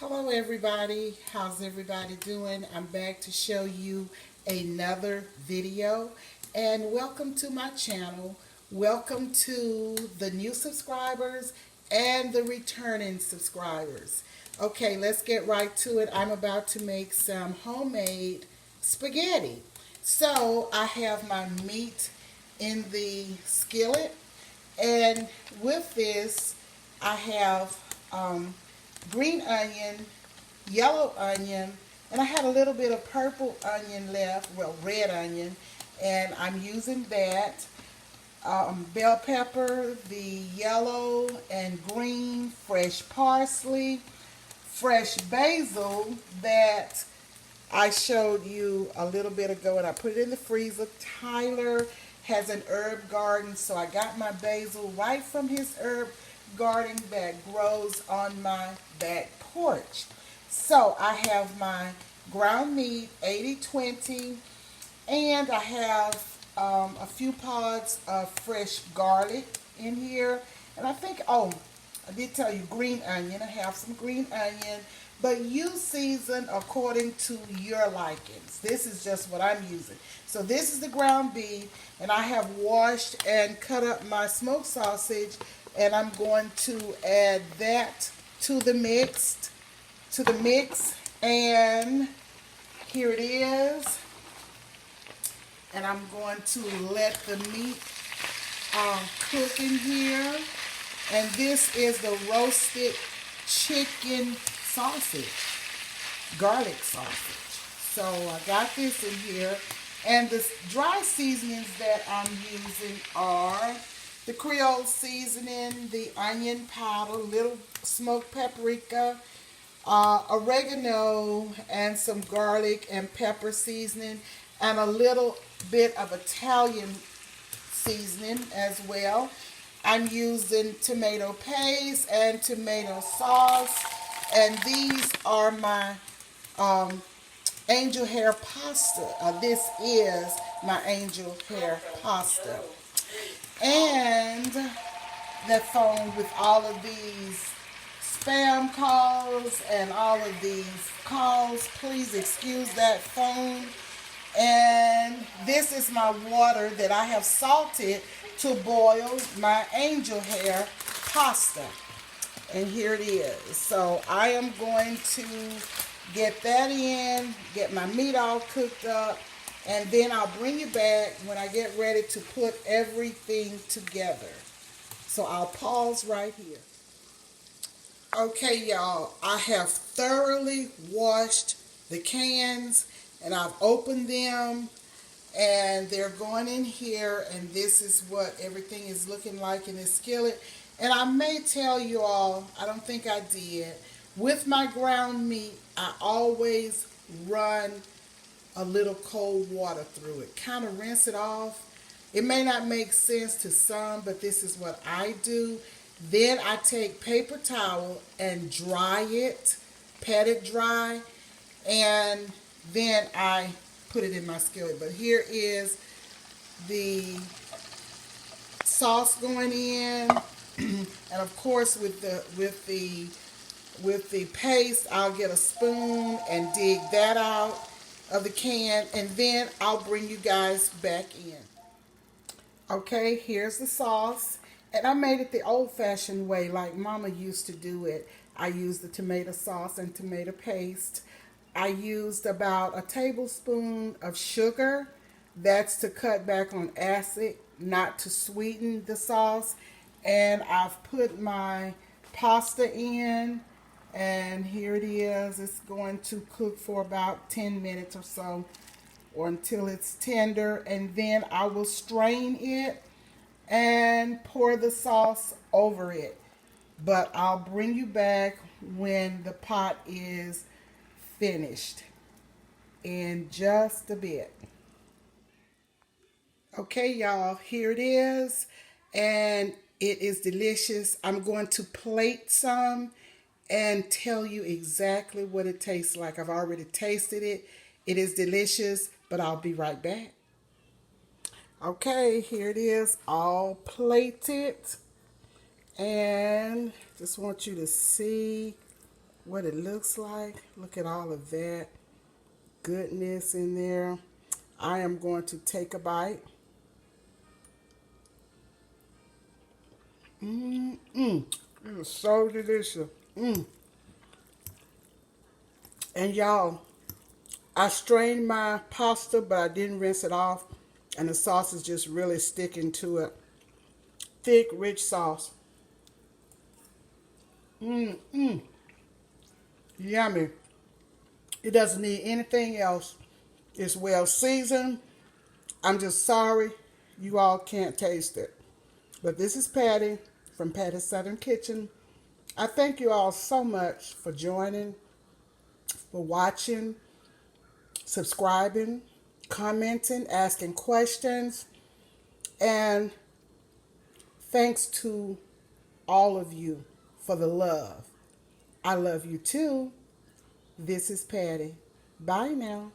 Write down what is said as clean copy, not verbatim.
Hello everybody, how's everybody doing? I'm back to show you another video and welcome to my channel. Welcome to the new subscribers and the returning subscribers. Okay, let's get right to it. I'm about to make some homemade spaghetti. So I have my meat in the skillet, and with this I have green onion, yellow onion, and I had a little bit of purple onion left, well, red onion, and I'm using that. Bell pepper, the yellow and green, fresh parsley, fresh basil that I showed you a little bit ago, and I put it in the freezer. Tyler has an herb garden, so I got my basil right from his herb garden that grows on my back porch. So I have my ground meat, 80/20, and I have a few pods of fresh garlic in here. And I think, oh, I did tell you green onion. I have some green onion, but you season according to your likings. This is just what I'm using. So this is the ground beef, and I have washed and cut up my smoked sausage, and I'm going to add that to the mix, and here it is. And I'm going to let the meat cook in here. And this is the roasted chicken sausage, garlic sausage. So I got this in here. And the dry seasonings that I'm using are the Creole seasoning, the onion powder, little smoked paprika, oregano, and some garlic and pepper seasoning, and a little bit of Italian seasoning as well. I'm using tomato paste and tomato sauce, and these are my angel hair pasta. This is my angel hair pasta. And that phone with all of these spam calls and all of these calls, please excuse that phone. And this is my water that I have salted to boil my angel hair pasta. And here it is. So I am going to get that in, get my meat all cooked up, and then I'll bring you back when I get ready to put everything together. So I'll pause right here. Okay, y'all, I have thoroughly washed the cans, and I've opened them, and they're going in here, and this is what everything is looking like in this skillet. And I may tell you all, I don't think I did, with my ground meat, I always run a little cold water through it. Kind of rinse it off. It may not make sense to some, but this is what I do. Then I take paper towel and dry it, pat it dry, and then I put it in my skillet. But here is the sauce going in, and of course with the paste, I'll get a spoon and dig that out of the can, and then I'll bring you guys back in. Okay, here's the sauce. And I made it the old-fashioned way, like Mama used to do it. I used the tomato sauce and tomato paste. I used about a tablespoon of sugar. That's to cut back on acid, not to sweeten the sauce. And I've put my pasta in, and here it is. It's going to cook for about 10 minutes or so, or until it's tender, and then I will strain it and pour the sauce over it. But I'll bring you back when the pot is finished in just a bit. Okay, y'all, here it is, and it is delicious. I'm going to plate some and tell you exactly what it tastes like. I've already tasted it. It is delicious, but I'll be right back. Okay, here it is, all plated. And just want you to see what it looks like. Look at all of that goodness in there. I am going to take a bite. It is so delicious. And y'all, I strained my pasta, but I didn't rinse it off. And the sauce is just really sticking to it. Thick, rich sauce. Yummy. It doesn't need anything else. It's well seasoned. I'm just sorry you all can't taste it. But this is Patti from Patti's Southern Kitchen. I thank you all so much for joining, for watching, subscribing, commenting, asking questions, and thanks to all of you for the love. I love you too. This is Patti. Bye now.